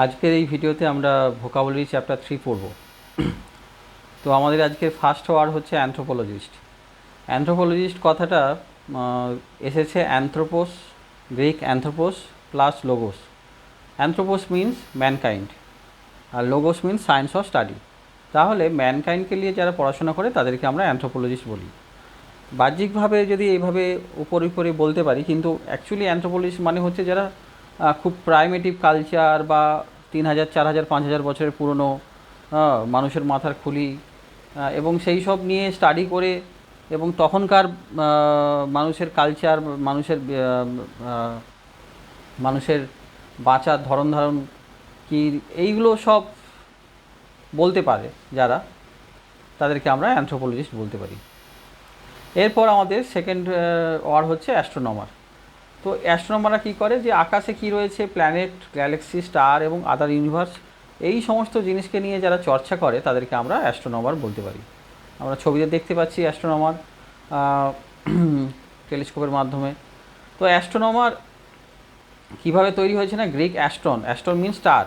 আজকের এই ভিডিওতে আমরা ভোকাবুলারি চ্যাপ্টার 3 পড়ব। তো আমাদের আজকের ফার্স্ট ওয়ার্ড হচ্ছে অ্যানথ্রোপোলজিস্ট। অ্যানথ্রোপোলজিস্ট কথাটা এসেছে anthropos, Greek anthropos plus logos. Anthropos means mankind আর logos means science of study. তাহলে ম্যানকাইন্ডকে নিয়ে যারা পড়াশোনা করে তাদেরকে আমরা অ্যানথ্রোপোলজিস্ট বলি। বাহ্যিকভাবে যদি এইভাবে উপরে বলতে পারি, কিন্তু অ্যাকচুয়ালি অ্যানথ্রোপোলজিস্ট মানে হচ্ছে যারা খুব প্রাইমেটিভ কালচার বা 3000, 4000, 5000 বছরের পুরনো মানুষের মাথার খুলি এবং সেই সব নিয়ে স্টাডি করে এবং তখনকার মানুষের কালচার, মানুষের বাঁচার ধরন ধারণ কি, এইগুলো সব বলতে পারে যারা, তাদেরকে আমরা অ্যানথ্রোপোলজিস্ট বলতে পারি। এরপর আমাদের সেকেন্ড ওয়ার্ড হচ্ছে অ্যাস্ট্রোনমার। তো অ্যাস্ট্রোনমাররা কী করে, যে আকাশে কী রয়েছে, প্ল্যানেট, গ্যালাক্সি, স্টার এবং আদার ইউনিভার্স, এই সমস্ত জিনিসকে নিয়ে যারা চর্চা করে তাদেরকে আমরা অ্যাস্ট্রোনমার বলতে পারি। আমরা ছবিতে দেখতে পাচ্ছি অ্যাস্ট্রোনমার টেলিস্কোপের মাধ্যমে। তো অ্যাস্ট্রোনমার কীভাবে তৈরি হয়েছে না, Greek astron, astron mean star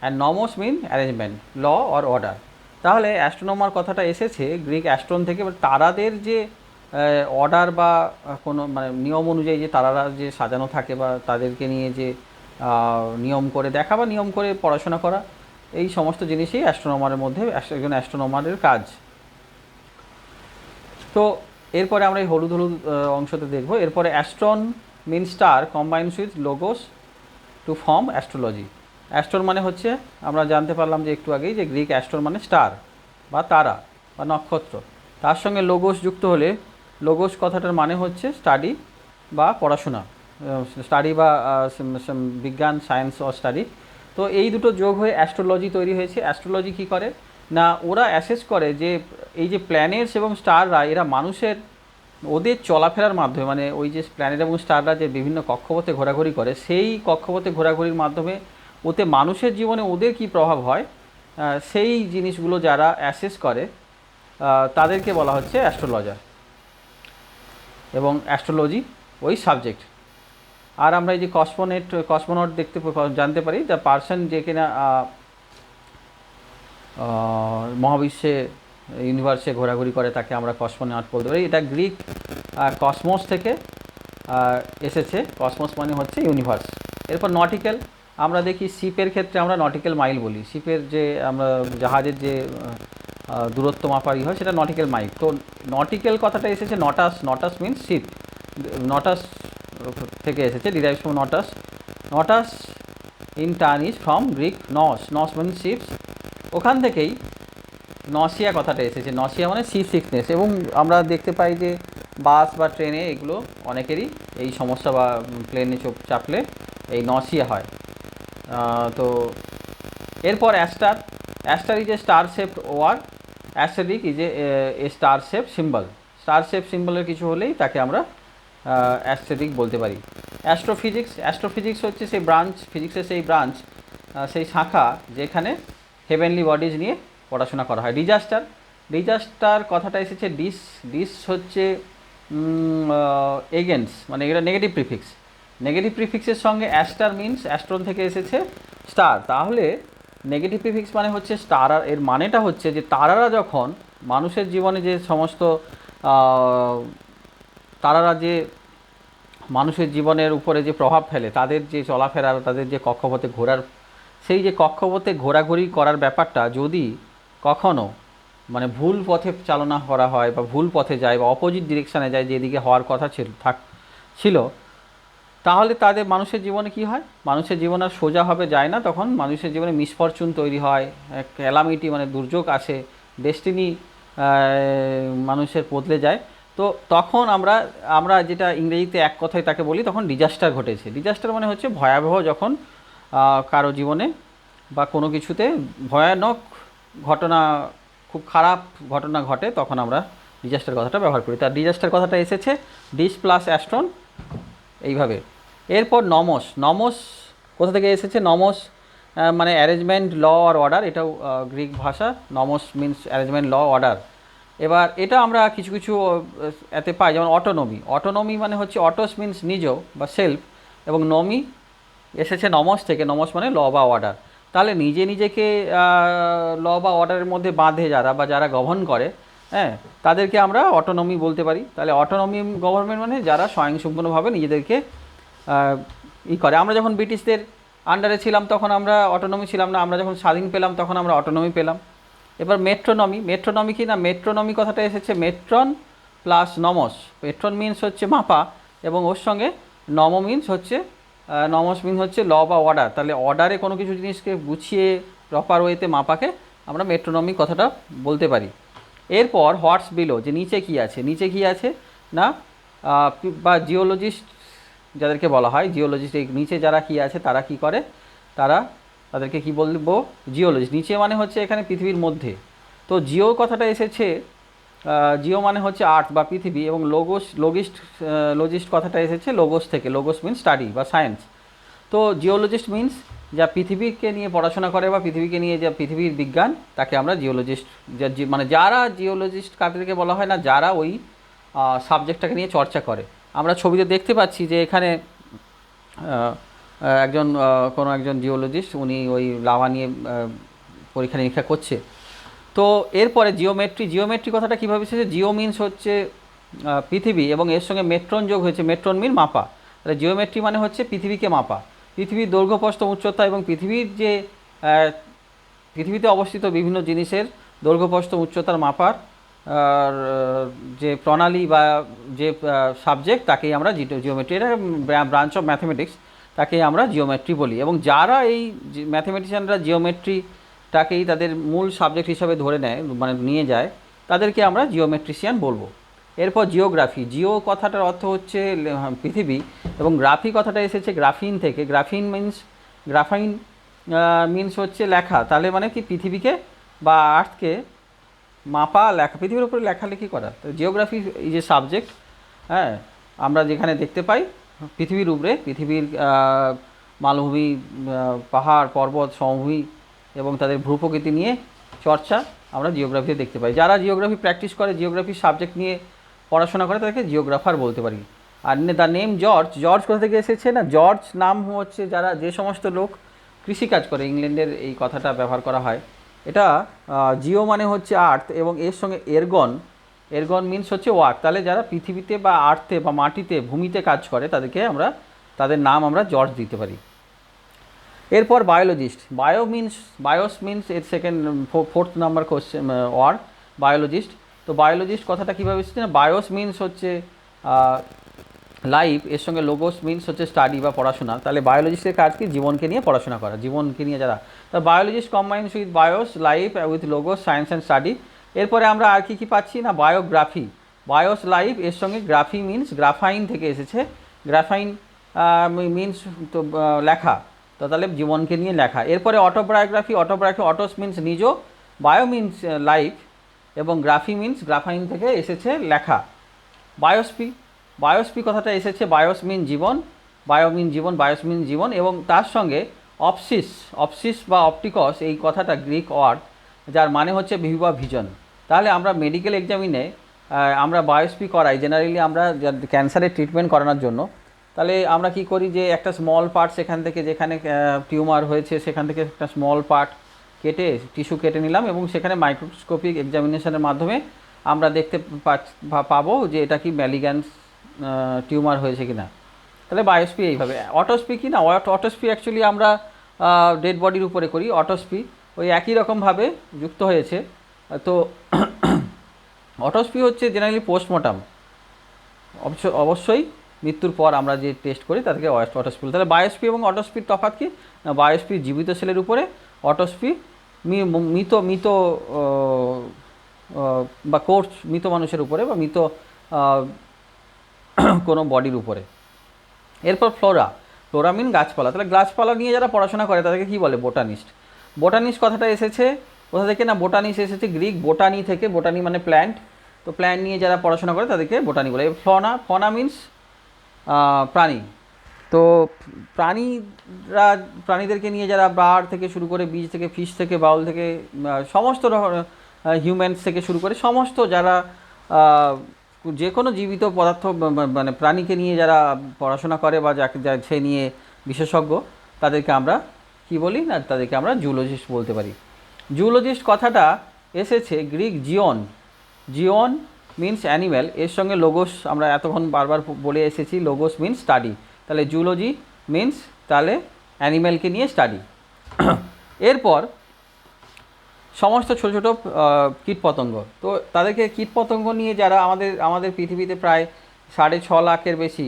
and nomos mean arrangement, law or order. তাহলে অ্যাস্ট্রোনমার কথাটা এসেছে গ্রিক অ্যাস্ট্রন থেকে। তারাদের যে অর্ডার বা কোনো মানে নিয়ম অনুযায়ী যে তারারা যে সাজানো থাকে বা তাদেরকে নিয়ে যে নিয়ম করে দেখা বা নিয়ম করে পড়াশোনা করা, এই সমস্ত জিনিসই অ্যাস্ট্রোনমারের মধ্যে একজন অ্যাস্ট্রোনমারের কাজ। তো এরপরে আমরা এই হলুদ হলুদ অংশতে দেখব। এরপরে astron mean star combines with logos to form astrology. Astron মানে হচ্ছে, আমরা জানতে পারলাম যে একটু আগেই, যে গ্রিক অ্যাস্ট্রন মানে স্টার বা তারা বা নক্ষত্র, তার সঙ্গে লোগোস যুক্ত হলে, লোগোস কথাটার মানে হচ্ছে স্টাডি বা পড়াশোনা, স্টাডি বা বিজ্ঞান, সায়েন্স ও স্টাডি। তো এই দুটো যোগ হয়ে অ্যাস্ট্রোলজি তৈরি হয়েছে। অ্যাস্ট্রোলজি কী করে না, ওরা অ্যাসেস করে যে এই যে প্ল্যানেটস এবং স্টাররা, এরা মানুষের ওদের চলাফেরার মাধ্যমে, মানে ওই যে প্ল্যানেট এবং স্টাররা যে বিভিন্ন কক্ষপথে ঘোরাঘুরি করে, সেই কক্ষপথে ঘোরাঘুরির মাধ্যমে ওতে মানুষের জীবনে ওদের কী প্রভাব হয়, সেই জিনিসগুলো যারা অ্যাসেস করে তাদেরকে বলা হচ্ছে অ্যাস্ট্রোলজার, এবং অ্যাস্ট্রোলজি ওই সাবজেক্ট। আর আমরা এই যে কসমোনট জানতে পারি, দ্য পার্সন যে কিনা মহাবিশ্বে, ইউনিভার্সে ঘোরাঘুরি করে, তাকে আমরা কসমোনট বলতে পারি। এটা গ্রিক কসমোস থেকে এসেছে। কসমোস মানে হচ্ছে ইউনিভার্স। এরপর নটিক্যাল, আমরা দেখি শিপের ক্ষেত্রে আমরা নটিক্যাল মাইল বলি। শিপের যে আমরা জাহাজের যে দূরত্ব মাপারি হয়, সেটা নটিক্যাল মাইল। তো নটিক্যাল কথাটা এসেছে নটাস, নটাস মিনস শিপ, নটাস থেকে এসেছে, derives from nautas. Nautas in turn is from Greek naus, naus means ships. ওখান থেকেই নসিয়া কথাটা এসেছে। নসিয়া মানে সি সিকনেস। এবং আমরা দেখতে পাই যে বাস বা ট্রেনে এগুলো অনেকেরই এই সমস্যা, বা প্লেনে চাপলে এই নসিয়া হয়। তো এরপর aster, aster is a star shaped word, asterisk is a star shape symbol. Star shape সিম্বলের কিছু হলেই তাকে আমরা অ্যাস্টেরিক বলতে পারি। অ্যাস্ট্রোফিজিক্স, অ্যাস্ট্রোফিজিক্স হচ্ছে সেই ব্রাঞ্চ, ফিজিক্সের সেই ব্রাঞ্চ, সেই শাখা যেখানে হেভেনলি বডিজ নিয়ে পড়াশোনা করা হয়। ডিজাস্টার, ডিজাস্টার কথাটা এসেছে ডিস, ডিস হচ্ছে এগেন্স, মানে এটা নেগেটিভ প্রিফিক্স। নেগেটিভ প্রিফিক্সের সঙ্গে অ্যাস্টার মিনস অ্যাস্ট্রন থেকে এসেছে স্টার। তাহলে নেগেটিভ প্রিফিক্স মানে হচ্ছে স্টার, আর এর মানেটা হচ্ছে যে তারারা যখন মানুষের জীবনে যে সমস্ত তারারা যে মানুষের জীবনের উপরে যে প্রভাব ফেলে, তাদের যে চলাফেরা, তাদের যে কক্ষপথে ঘোরার, সেই যে কক্ষপথে ঘোরাঘুরি করার ব্যাপারটা যদি কখনো মানে ভুল পথে চালনা করা হয় বা ভুল পথে যায় বা অপোজিট ডিরেকশানে যায়, যেদিকে হওয়ার কথা ছিল, তাহলে তাদের মানুষের জীবনে কি হয়, মানুষের জীবন আর সোজা হবে যায় না। তখন মানুষের জীবনে মিসফরচুন তৈরি হয়, ক্যালামিটি মানে দুর্যোগ আসে, ডেস্টিনি মানুষের বদলে যায়। তো তখন আমরা যেটা ইংরেজিতে এক কথায় তাকে বলি, তখন ডিজাস্টার ঘটেছে। ডিজাস্টার মানে হচ্ছে ভয়াবহ, যখন কারো জীবনে বা কোনো কিছুতে ভয়ানক ঘটনা, খুব খারাপ ঘটনা ঘটে, তখন আমরা ডিজাস্টার কথাটা ব্যবহার করি। তার ডিজাস্টার কথাটা এসেছে ডিস প্লাস অ্যাস্ট্রন এইভাবে। এরপর নমস, নমস কোথা থেকে এসেছে, নমস মানে অ্যারেঞ্জমেন্ট, ল আর অর্ডার, এটাও গ্রিক ভাষা। নমস মিন্স অ্যারেঞ্জমেন্ট, ল, অর্ডার। এবার এটা আমরা কিছু কিছু এতে পাই, যেমন অটোনমি। অটোনমি মানে হচ্ছে অটোস মিন্স নিজ বা সেলফ, এবং নমি এসেছে নমস থেকে, নমস মানে ল বা অর্ডার। তাহলে নিজে নিজেকে ল বা অর্ডারের মধ্যে বাঁধে যারা বা যারা গভর্ন করে, হ্যাঁ, তাদেরকে আমরা অটোনমি বলতে পারি। তাহলে অটোনমি গভর্নমেন্ট মানে যারা স্বয়ংসম্পূর্ণভাবে নিজেদেরকে করে। আমরা যখন ব্রিটিশদের আন্ডারে ছিলাম তখন আমরা অটোনমি ছিলাম না, আমরা যখন স্বাধীন পেলাম তখন আমরা অটোনমি পেলাম। এবার মেট্রোনমি, মেট্রোনমি কি না, মেট্রোনমি কথাটা এসেছে মেট্রন প্লাস নমস। মেট্রন মিনস হচ্ছে মাপা এবং ওর সঙ্গে নম মিনস হচ্ছে নমস মিনস হচ্ছে ল বা অর্ডার। তাহলে অর্ডারে কোনো কিছু জিনিসকে গুছিয়ে প্রপার ওয়েতে মাপাকে আমরা মেট্রোনমি কথাটা বলতে পারি। এরপর হোয়াটস বিলো, যে নিচে কী আছে, নিচে কী আছে না, বা জিওলজিস্ট যাদেরকে বলা হয় জিওলজিস্ট, এই নিচে যারা কী আছে তারা কি করে, তাদেরকে কি বলবো, জিওলজিস্ট। নিচে মানে হচ্ছে এখানে পৃথিবীর মধ্যে। তো জিও কথাটা এসেছে, জিও মানে হচ্ছে আর্থ বা পৃথিবী, এবং লজিস্ট কথাটা এসেছে লোগোস থেকে। লোগোস মিনস স্টাডি বা সায়েন্স। তো জিওলজিস্ট মিনস যা পৃথিবীকে নিয়ে পড়াশোনা করে বা পৃথিবীকে নিয়ে যা পৃথিবীর বিজ্ঞান, তাকে আমরা জিওলজিস্ট, মানে যারা জিওলজিস্ট কাদেরকে বলা হয় না, যারা ওই সাবজেক্টটাকে নিয়ে চর্চা করে। আমরা ছবিতে দেখতে পাচ্ছি যে এখানে কোনো একজন জিওলজিস্ট, উনি ওই লাভা নিয়ে পরীক্ষা নিরীক্ষা করছে। তো এরপরে জিওমেট্রি কথাটা কীভাবে এসেছে, জিও মিনস হচ্ছে পৃথিবী এবং এর সঙ্গে মেট্রন যোগ হয়েছে, মেট্রন মিন মাপা। তাহলে জিওমেট্রি মানে হচ্ছে পৃথিবীকে মাপা, পৃথিবীর দৈর্ঘ্য প্রস্থ উচ্চতা এবং পৃথিবীতে অবস্থিত বিভিন্ন জিনিসের দৈর্ঘ্য প্রস্থ উচ্চতার মাপার যে প্রণালী বা যে সাবজেক্ট, তাকেই আমরা জিওমেট্রি, এটা ব্রাঞ্চ অফ ম্যাথমেটিক্স, তাকেই আমরা জিওমেট্রি বলি। এবং যারা এই ম্যাথমেটিশিয়ানরা জিওমেট্রিটাকেই তাদের মূল সাবজেক্ট হিসাবে ধরে নেয়, মানে নিয়ে যায়, তাদেরকে আমরা জিওমেট্রিশিয়ান বলবো। এরপর জিওগ্রাফি, জিও কথাটার অর্থ হচ্ছে পৃথিবী, এবং গ্রাফি কথাটা এসেছে গ্রাফিন থেকে। গ্রাফাইন মিনস হচ্ছে লেখা। তাহলে মানে কি, পৃথিবীকে বা আর্থকে মাপা, লেখা, পৃথিবীর উপরে লেখালেখি করা। তো জিওগ্রাফি এই যে সাবজেক্ট, হ্যাঁ, আমরা যেখানে দেখতে পাই পৃথিবীর উপরে, পৃথিবীর মালভূমি, পাহাড় পর্বত সমভূমি এবং তাদের ভূপ্রকৃতি নিয়ে চর্চা আমরা জিওগ্রাফিতে দেখতে পাই। যারা জিওগ্রাফি প্র্যাকটিস করে, জিওগ্রাফি সাবজেক্ট নিয়ে পড়াশোনা করে, তাদেরকে জিওগ্রাফার বলতে পারি। আর দ্য নেম জর্জ কোথা থেকে এসেছে না, জর্জ নাম হচ্ছে যে সমস্ত লোক কৃষিকাজ করে, ইংল্যান্ডের এই কথাটা ব্যবহার করা হয়। এটা জিও মানে হচ্ছে আর্থ এবং এর সঙ্গে এরগন মিনস হচ্ছে ওয়ার্ক। তাহলে যারা পৃথিবীতে বা আর্থে বা মাটিতে ভূমিতে কাজ করে, তাদের নাম আমরা জর্জ দিতে পারি। এরপর বায়োলজিস্ট, বায়োস মিনস এর fourth number question word, biologist. তো বায়োলজিস্ট কথাটা কীভাবে এসেছে না, বায়োস মিনস হচ্ছে লাইফ, এর সঙ্গে লোগোস মিনস হচ্ছে স্টাডি বা পড়াশোনা। তাহলে বায়োলজিস্টের কাজ কি, জীবনকে নিয়ে পড়াশোনা করা, জীবনকে নিয়ে যারা। তা biologist combines with bias, life with logos, science and study. এরপরে আমরা আর কী পাচ্ছি না, বায়োগ্রাফি, বায়োস লাইফ, এর সঙ্গে গ্রাফি মিনস গ্রাফাইন থেকে এসেছে। গ্রাফাইন মিনস তো লেখা, তো তাহলে জীবনকে নিয়ে লেখা। এরপরে অটোবায়োগ্রাফি, অটোস মিনস নিজ, বায়ো মিনস লাইফ এবং গ্রাফি মিনস গ্রাফাইন থেকে এসেছে লেখা। বায়োস্পি কথাটা এসেছে, বায়োস মিন জীবন, বায়োস মিন জীবন, এবং তার সঙ্গে অপসিস বা অপটিকস, এই কথাটা গ্রিক ওয়ার্ড, যার মানে হচ্ছে ভিউ বা ভিজন। তাহলে আমরা মেডিকেল এক্সামিনে আমরা বায়োস্পি করাই জেনারেলি, আমরা ক্যান্সারের ট্রিটমেন্ট করানোর জন্য। তাহলে আমরা কি করি, যে একটা স্মল পার্ট সেখান থেকে, যেখানে টিউমার হয়েছে সেখান থেকে একটা স্মল পার্ট কেটে, টিস্যু কেটে নিলাম এবং সেখানে মাইক্রোস্কোপিক এক্সামিনেশনের মাধ্যমে আমরা দেখতে পাবো যে এটা কি ম্যালিগ্যান্স টিউমার হয়েছে কি না। তাহলে বায়োস্পি এইভাবে। অটোস্পি কি না, অটোস্পি অ্যাকচুয়ালি আমরা ডেড বডির উপরে করি। অটোস্পি ওই একই রকমভাবে যুক্ত হয়েছে। তো অটোস্পি হচ্ছে জেনারেলি পোস্টমর্টম, অবশ্যই মৃত্যুর পর আমরা যে টেস্ট করি তাদেরকে অটোস্পি। তাহলে বায়োস্পি এবং অটোস্পির তফাৎ কি, বায়োস্পি জীবিত সেলের উপরে, অটোস্পি মৃত বা কোর্স মৃত মানুষের উপরে বা মৃত কোনো বডির উপরে। এরপর ফ্লোরা মিন গাছপালা। তাহলে গাছপালা নিয়ে যারা পড়াশোনা করে তাদেরকে কী বলে, বোটানিস্ট কথাটা এসেছে কোথা থেকে না, বোটানিস্ট এসেছে গ্রিক বোটানি থেকে। বোটানি মানে প্ল্যান্ট, তো প্ল্যান্ট নিয়ে যারা পড়াশোনা করে তাদেরকে বোটানি বলে। ফনা মিনস প্রাণী। তো প্রাণীদেরকে নিয়ে যারা বার্ড থেকে শুরু করে, বীজ থেকে, ফিশ থেকে, বাউল থেকে, সমস্ত হিউম্যানস থেকে শুরু করে সমস্ত যারা যে কোনো জীবিত পদার্থ মানে প্রাণীকে নিয়ে যারা পড়াশোনা করে বা সে নিয়ে বিশেষজ্ঞ, তাদেরকে আমরা কি বলি না, তাদেরকে আমরা জুলজিস্ট বলতে পারি। জুলজিস্ট কথাটা এসেছে Greek Jeon. Jeon means animal, এর সঙ্গে লোগোস আমরা এতক্ষণ বারবার বলে এসেছি, লোগোস মিন্স স্টাডি। তাহলে জুলজি মিন্স তাহলে অ্যানিম্যালকে নিয়ে স্টাডি। এরপর সমস্ত ছোটো ছোটো কীটপতঙ্গ, তো তাদেরকে কীটপতঙ্গ নিয়ে যারা আমাদের পৃথিবীতে প্রায় 6.5 লাখের বেশি,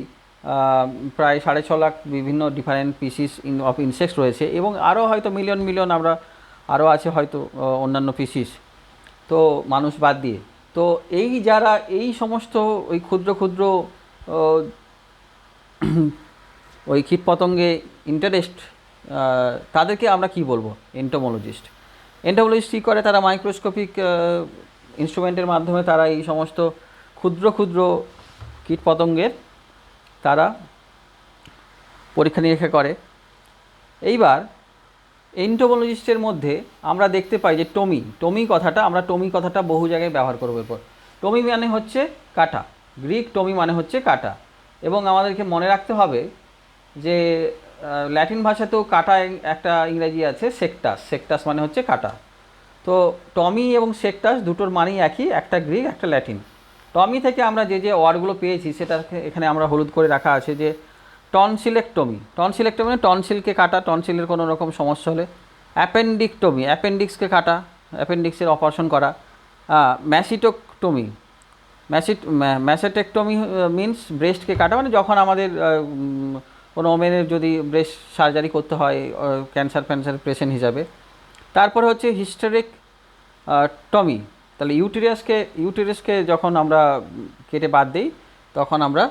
প্রায় 6.5 লাখ বিভিন্ন ডিফারেন্ট পিসিস অফ ইনসেক্টস রয়েছে, এবং আরও হয়তো মিলিয়ন আমরা আরও আছে হয়তো অন্যান্য পিসিস, তো মানুষ বাদ দিয়ে। তো এই যারা এই সমস্ত ওই ক্ষুদ্র ক্ষুদ্র ওই কীটপতঙ্গে ইন্টারেস্ট, তাদেরকে আমরা কি বলবো? এন্টোমোলজিস্ট। এন্টোমোলজিস্ট কী করে? তারা মাইক্রোস্কোপিক ইনস্ট্রুমেন্টের মাধ্যমে তারা এই সমস্ত ক্ষুদ্র ক্ষুদ্র কীটপতঙ্গের তারা পরীক্ষা নিরীক্ষা করে। এইবার এন্টোমোলজিস্টের মধ্যে আমরা দেখতে পাই যে টমি কথাটা বহু জায়গায় ব্যবহার করবো। এরপর টমি মানে হচ্ছে কাটা, গ্রিক টমি মানে হচ্ছে কাটা, এবং আমাদেরকে মনে রাখতে হবে যে ল্যাটিন ভাষাতেও কাটা একটা ইংরেজি আছে, সেক্টাস মানে হচ্ছে কাটা। তো টমি এবং সেক্টাস দুটোর মানেই একই, একটা গ্রিক একটা ল্যাটিন। টমি থেকে আমরা যে ওয়ার্ডগুলো পেয়েছি সেটা এখানে আমরা হলুদ করে রাখা আছে, যে টনসিলেক্টমি মানে টনসিলকে কাটা, টনসিলের কোনো রকম সমস্যা হলে। অ্যাপেন্ডিকটমি, অ্যাপেন্ডিক্সকে কাটা, অ্যাপেন্ডিক্সের অপারেশন করা। ম্যাসিটোকটমি, ম্যাসেটেকটমি মিন্স ব্রেস্টকে কাটা, মানে যখন আমাদের কোনো ওমেনের যদি ব্রেস্ট সার্জারি করতে হয় ক্যান্সার পেশেন্ট হিসাবে। তারপরে হচ্ছে হিস্টেরিক টমি, তাহলে ইউটেরাসকে যখন আমরা কেটে বাদ দিই তখন আমরা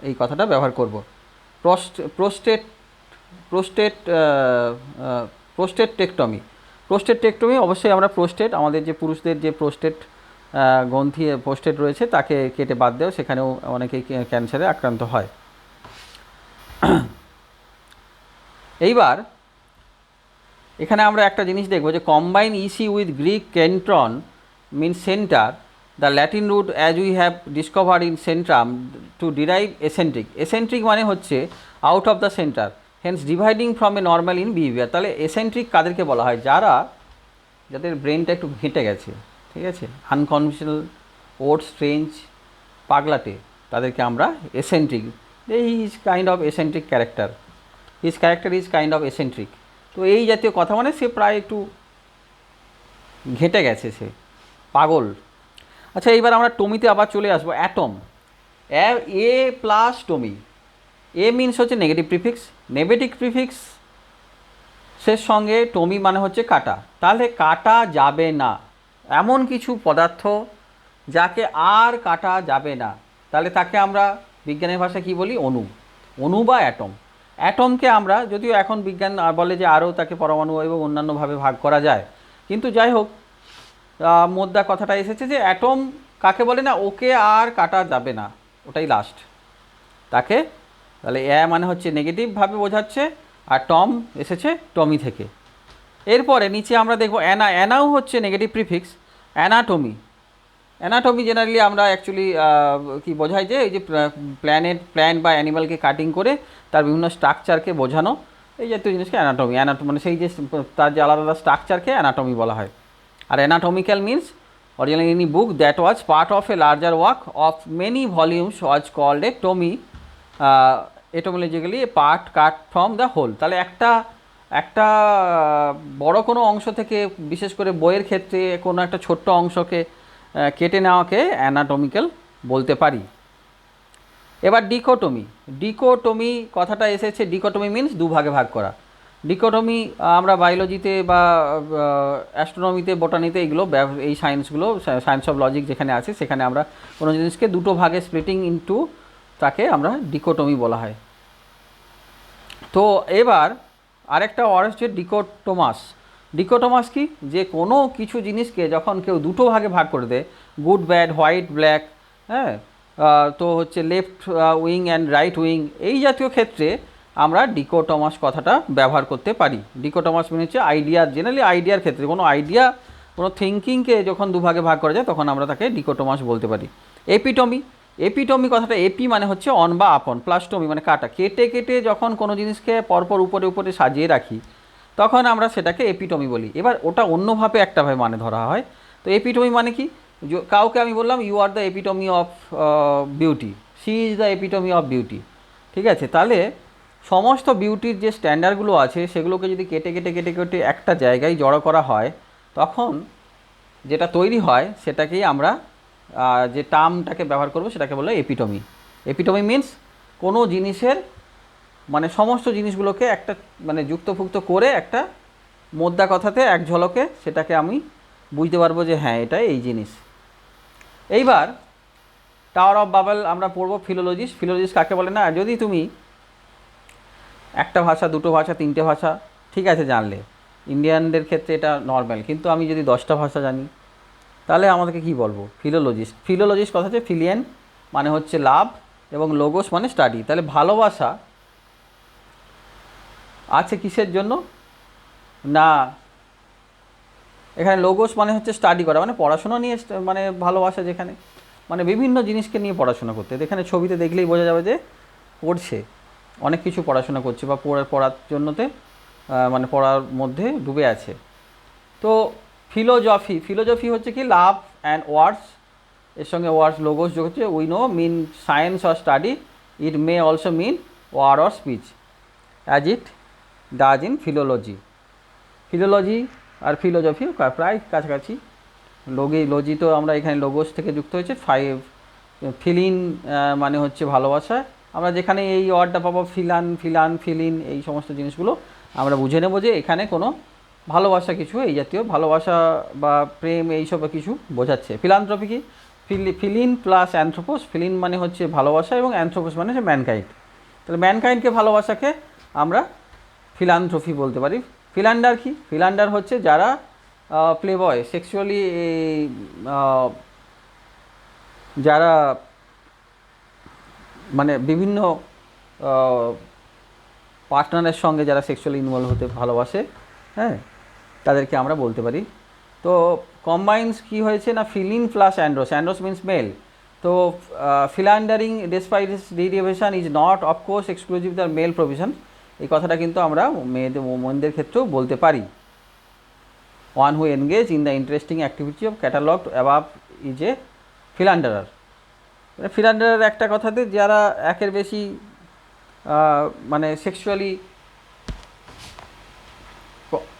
এই কথাটা ব্যবহার করব। প্রোস্টেটেকটমি অবশ্যই আমরা আমাদের যে পুরুষদের যে গ্রন্থি প্রোস্টেট রয়েছে তাকে কেটে বাদ দেও, সেখানেও অনেকেই ক্যান্সারে আক্রান্ত হয়। এইবার এখানে আমরা একটা জিনিস দেখব যে combine ec with Greek kentron mean centre, the Latin root as we have discovered in centrum to derive eccentric. Eccentric মানে হচ্ছে out of the centre, hence dividing from a normal in behaviour. তাহলে eccentric কাদেরকে বলা হয়? যাদের ব্রেনটা একটু ঘেঁটে গেছে, ঠিক আছে, আনকনভেনশনাল, ওড, স্ট্রেঞ্জ, পাগলাটে, তাদেরকে আমরা এসেন্ট্রিক। এই is kind of eccentric character, his character is kind of eccentric. তো এই জাতীয় কথা, মানে সে প্রায় একটু ঘেঁটে গেছে, সে পাগল। আচ্ছা, এইবার আমরা টমিতে আবার চলে আসবো। Atom, A plus Tommy. A means হচ্ছে নেগেটিভ প্রিফিক্স, নেগেটিভ প্রিফিক্স সে সঙ্গে টমি মানে হচ্ছে কাটা। তাহলে কাটা যাবে না এমন কিছু পদার্থ যাকে আর কাটা যাবে না, তাহলে তাকে আমরা বিজ্ঞানের ভাষায় কী বলি? অণু বা অ্যাটম। অ্যাটমকে আমরা, যদিও এখন বিজ্ঞান বলে যে আরও তাকে পরমাণু এবং অন্যান্যভাবে ভাগ করা যায়, কিন্তু যাই হোক মোদ্দা কথাটা এসেছে যে অ্যাটম কাকে বলে না, ওকে আর কাটা যাবে না, ওটাই লাস্ট তাকে। তাহলে মানে হচ্ছে নেগেটিভভাবে বোঝাচ্ছে, আর টম এসেছে টমি থেকে। এরপরে নিচে আমরা দেখব অ্যানাও হচ্ছে নেগেটিভ প্রিফিক্স। অ্যানাটমি জেনারেলি আমরা অ্যাকচুয়ালি কি বোঝাই যে এই যে প্ল্যান্ট বা অ্যানিমালকে কাটিং করে তার বিভিন্ন স্ট্রাকচারকে বোঝানো, এই জাতীয় জিনিসকে অ্যানাটমি মানে সেই যে তার যে আলাদা আলাদা স্ট্রাকচারকে অ্যানাটমি বলা হয়। আর anatomical means original any book that was part of a larger work of many volumes was called a tome, etymologically part cut from the whole. তাহলে একটা বড় কোনো অংশ থেকে, বিশেষ করে বইয়ের ক্ষেত্রে কোনো একটা ছোট্ট অংশকে কেটে নেওয়াকে অ্যানাটমিক্যাল বলতে পারি। এবার ডিকোটমি কথাটা এসেছে, ডিকোটমি মিন্স দুভাগে ভাগ করা। ডিকোটমি আমরা বায়োলজিতে বা অ্যাস্ট্রোনমিতে, বোটানিতে, এগুলো এই সায়েন্সগুলো, সায়েন্স অফ লজিক যেখানে আছে সেখানে আমরা কোনো জিনিসকে দুটো ভাগে স্প্লিটিং ইনটু, তাকে আমরা ডিকোটমি বলা হয়। তো এবার আরেকটা ওয়ার্ড হচ্ছে ডিকোটোমাস কি? যে কোনো কিছু জিনিসকে যখন কেউ দুটো ভাগে ভাগ করে দেয়, গুড ব্যাড, হোয়াইট ব্ল্যাক, হ্যাঁ, তো হচ্ছে left wing and right wing, এই জাতীয় ক্ষেত্রে আমরা ডিকোটোমাস কথাটা ব্যবহার করতে পারি। ডিকোটোমাস মানে হচ্ছে আইডিয়া, জেনারেলি আইডিয়ার ক্ষেত্রে কোনো থিঙ্কিংকে যখন দুভাগে ভাগ করা যায় তখন আমরা তাকে ডিকোটোমাস বলতে পারি। এপিটমি কথাটা, এপি মানে হচ্ছে অন বা আপন, প্লাস টমি মানে কাটা। কেটে যখন কোনো জিনিসকে পরপর উপরে সাজিয়ে রাখি, তখন আমরা সেটাকে এপিটমি বলি। এবার ওটা অন্যভাবে একটাভাবে মানে ধরা হয়। তো এপিটমি মানে কি, কাউকে আমি বললাম you are the epitome of beauty, she is the epitome of beauty, ঠিক আছে? তাহলে সমস্ত বিউটির যে স্ট্যান্ডার্ডগুলো আছে সেগুলোকে যদি কেটে কেটে কেটে কেটে একটা জায়গায় জড়ো করা হয়, তখন যেটা তৈরি হয় সেটাকেই আমরা যে টার্মটাকে ব্যবহার করব সেটাকে বলে এপিটমি। এপিটমি মিন্স কোনো জিনিসের মানে সমস্ত জিনিসগুলোকে একটা মানে যুক্তফুক্ত করে একটা মোদ্দা কথাতে এক ঝলকে সেটাকে আমি বুঝতে পারবো যে হ্যাঁ এটাই এই জিনিস। এইবার টাওয়ার অফ বাবেল আমরা পড়বো ফিলোলজিস্ট। ফিলোলজিস্ট কাকে বলে না, যদি তুমি একটা ভাষা, দুটো ভাষা, তিনটে ভাষা ঠিক আছে জানলে, ইন্ডিয়ানদের ক্ষেত্রে এটা নর্মাল, কিন্তু আমি যদি 10টা ভাষা জানি তাহলে আমাদেরকে কি বলবো? ফিলোলজিস্ট। ফিলোলজিস্ট কথা হচ্ছে ফিলিয়েন মানে হচ্ছে লাভ এবং লোগোস মানে স্টাডি। তাহলে ভালোবাসা আছে কিসের জন্য না, এখানে লোগোস মানে হচ্ছে স্টাডি করা, মানে পড়াশোনা নিয়ে মানে ভালোবাসা, যেখানে মানে বিভিন্ন জিনিসকে নিয়ে পড়াশোনা করতে। এখানে ছবিতে দেখলেই বোঝা যাবে যে পড়ছে, অনেক কিছু পড়াশোনা করছে বা পড়ার জন্যতে মানে পড়ার মধ্যে ডুবে আছে। তো ফিলোজফি, ফিলোজফি হচ্ছে কি লাভ অ্যান্ড ওয়ার্ডস, এর সঙ্গে ওয়ার্ডস লোগোস যোগ হচ্ছে। We know mean science or study, it may also mean word or speech as it does in philology. Philology আর ফিলোজফি প্রায় কাছাকাছি। লজি তো আমরা এখানে লোগোস থেকে যুক্ত হয়েছে। ফিলিন মানে হচ্ছে ভালোবাসা। আমরা যেখানে এই ওয়ার্ডটা পাবো ফিলিন এই সমস্ত জিনিসগুলো আমরা বুঝে নেব যে এখানে কোনো ভালোবাসা কিছু এই জাতীয় ভালোবাসা বা প্রেম এইসব কিছু বোঝাচ্ছে। ফিলান্থ্রপি কি, ফিলিন প্লাস অ্যানথ্রোপোস। ফিলিন মানে হচ্ছে ভালোবাসা এবং অ্যানথ্রোপোস মানে হচ্ছে ম্যানকাইন্ড। তাহলে ম্যানকাইন্ডকে ভালোবাসাকে আমরা ফিলান্থ্রপি বলতে পারি। ফিলান্ডার কি, ফিলান্ডার হচ্ছে যারা প্লেবয় সেক্সুয়ালি, যারা মানে বিভিন্ন পার্টনারের সঙ্গে যারা সেক্সুয়ালি ইনভলভ হতে ভালোবাসে, হ্যাঁ, তাদেরকে আমরা বলতে পারি। তো কম্বাইন্স কি হয়েছে না, philein plus andros. Andros means male. তো philandering despite its derivation is not of course exclusive the male provision. এই কথাটা কিন্তু আমরা মেয়েদের ক্ষেত্রেও বলতে পারি। One who engage in the interesting activity of catalog above is a philanderer. Philanderer একটা কথাতে যারা একের বেশি মানে সেক্সুয়ালি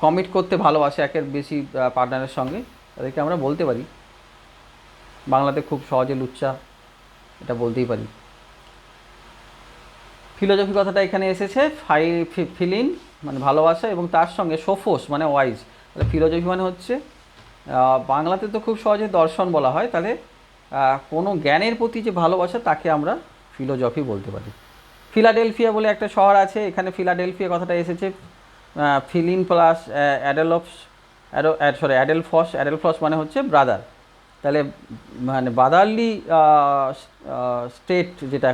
কমিট করতে ভালোবাসে একের বেশি পার্টনারের সঙ্গে, তাদেরকে আমরা বলতে পারি, বাংলাতে খুব সহজে লুচ্চা এটা বলতেই পারি। ফিলোজফি কথাটা এখানে এসেছে ফিলিন মানে ভালোবাসা এবং তার সঙ্গে সোফোস মানে ওয়াইজ। তাহলে ফিলোজফি মানে হচ্ছে বাংলাতে তো খুব সহজে দর্শন বলা হয়, তাহলে কোনো জ্ঞানের প্রতি যে ভালোবাসা তাকে আমরা ফিলোজফি বলতে পারি। ফিলাডেলফিয়া বলে একটা শহর আছে, এখানে ফিলাডেলফিয়া কথাটা এসেছে ফিলিন প্লাস অ্যাডেলফস মানে হচ্ছে ব্রাদার। তাহলে মানে ব্রাদারলি স্টেট, যেটা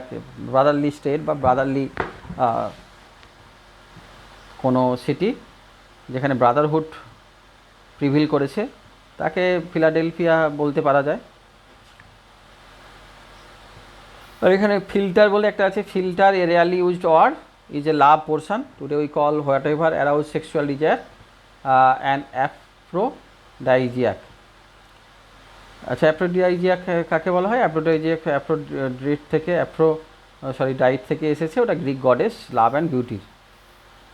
ব্রাদারলি স্টেট বা ব্রাদারলি কোনো সিটি যেখানে ব্রাদারহুড প্রিভিল করেছে তাকে ফিলাডেলফিয়া বলতে পারা যায়। আর এখানে ফিল্টার বলে একটা আছে, philtre a rarely used word is a love portion today we call what arouse sexual desire and aphrodisiac. আচ্ছা, অ্যাফ্রোডাইজিয়াক কাকে বলা হয়? অ্যাফ্রোড্রিট থেকে ডাইট থেকে এসেছে, ওটা গ্রিক গডেস লাভ অ্যান্ড বিউটির।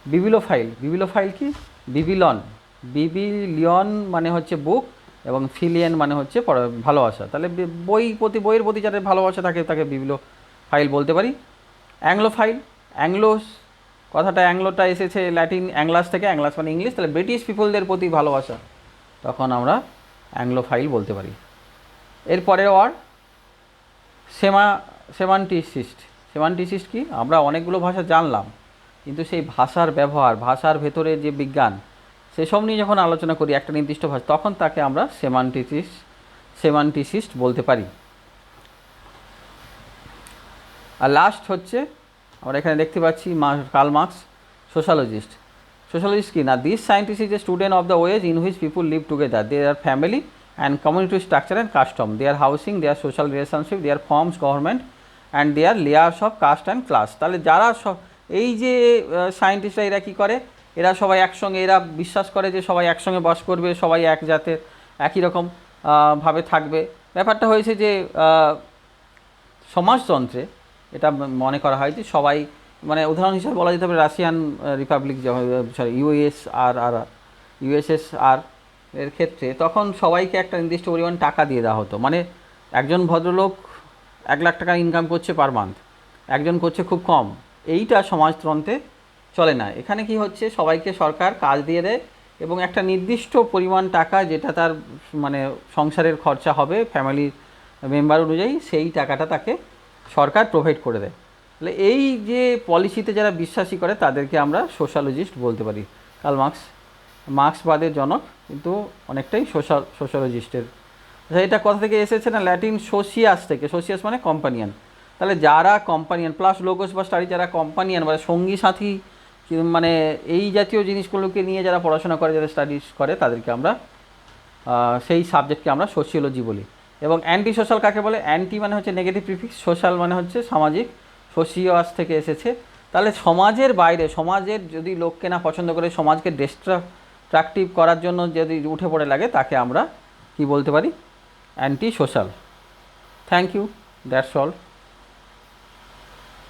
বিবিলোফাইল কি, বিবিলিয়ন মানে হচ্ছে বুক এবং ফিলিয়েন মানে হচ্ছে ভালোবাসা। তাহলে বইয়ের প্রতি যাদের ভালোবাসা থাকে তাকে বিবিলোফাইল বলতে পারি। অ্যাংলোস কথাটা, অ্যাংলোটা এসেছে ল্যাটিন অ্যাংলাস থেকে, অ্যাংলাস মানে ইংলিশ, তাহলে ব্রিটিশ পিপলদের প্রতি ভালোবাসা, তখন আমরা অ্যাংলোফাইল বলতে পারি। এরপরে ওয়ার্ড সেমান্টিসিস্ট কি, আমরা অনেকগুলো ভাষা জানলাম কিন্তু সেই ভাষার ব্যবহার, ভাষার ভেতরে যে বিজ্ঞান, সেসব নিয়ে যখন আলোচনা করি একটা নির্দিষ্ট ভাষা, তখন তাকে আমরা সেমান্টিসিস্ট বলতে পারি। আর লাস্ট হচ্ছে আমরা এখানে দেখতে পাচ্ছি কার্ল মার্কস, সোশ্যালজিস্ট কি না, this scientist is a student of the ways in which people live together, there family and community structure and custom, their housing, their social relationship, their forms government and their layers of caste and class। তাহলে যারা সব এই যে সায়েন্টিস্টরা এরা কী করে, এরা সবাই একসঙ্গে, এরা বিশ্বাস করে যে সবাই একসঙ্গে বাস করবে, সবাই এক জাতের, একই রকম ভাবে থাকবে। ব্যাপারটা হয়েছে যে সমাজতন্ত্রে এটা মনে করা হয় যে সবাই, মানে উদাহরণ হিসেবে বলা যেতে পারে রাশিয়ান রিপাবলিক, সরি ইউএসএসআর এর ক্ষেত্রে তখন সবাইকে একটা নির্দিষ্ট পরিমাণ টাকা দিয়ে দেওয়া হতো। মানে একজন ভদ্রলোক 1 লাখ টাকা ইনকাম করছে পার মান্থ, একজন করছে খুব কম, এইটা সমাজতন্ত্রে চলে না। এখানে কি হচ্ছে, সবাইকে সরকার কাজ দিয়ে দেয় এবং একটা নির্দিষ্ট পরিমাণ টাকা যেটা তার মানে সংসারের খরচা হবে ফ্যামিলির মেম্বার অনুযায়ী, সেই টাকাটা তাকে সরকার প্রোভাইড করে দেয়। তাহলে এই যে পলিসিতে যারা বিশ্বাসী করে তাদেরকে আমরা সোশ্যালজিস্ট বলতে পারি। কার্ল মার্ক্সবাদের জনক, কিন্তু অনেকটাই সোশ্যালজিস্টের। এটা কথা থেকে এসেছে না, ল্যাটিন সোসিয়াস থেকে, সোসিয়াস মানে কম্পানিয়ান। তাহলে যারা কম্পানিয়ান প্লাস লোগোস বা স্টাডি, যারা কম্পানিয়ান মানে সঙ্গী সাথী, মানে এই জাতীয় জিনিসগুলোকে নিয়ে যারা পড়াশোনা করে, যারা স্টাডিজ করে, তাদেরকে আমরা সেই সাবজেক্টকে আমরা সোশিওলজি বলি। এবং অ্যান্টি সোশ্যাল কাকে বলে? অ্যান্টি মানে হচ্ছে নেগেটিভ প্রিফিক্স, সোশ্যাল মানে হচ্ছে সামাজিক, সোশিয়াস থেকে এসেছে। তাহলে সমাজের বাইরে, সমাজের যদি লোককে না পছন্দ করে, সমাজকে ডিস্ট্রাকটিভ করার জন্য যদি উঠে পড়ে লাগে, তাকে আমরা কি বলতে পারি? Anti social. Thank you, that's all.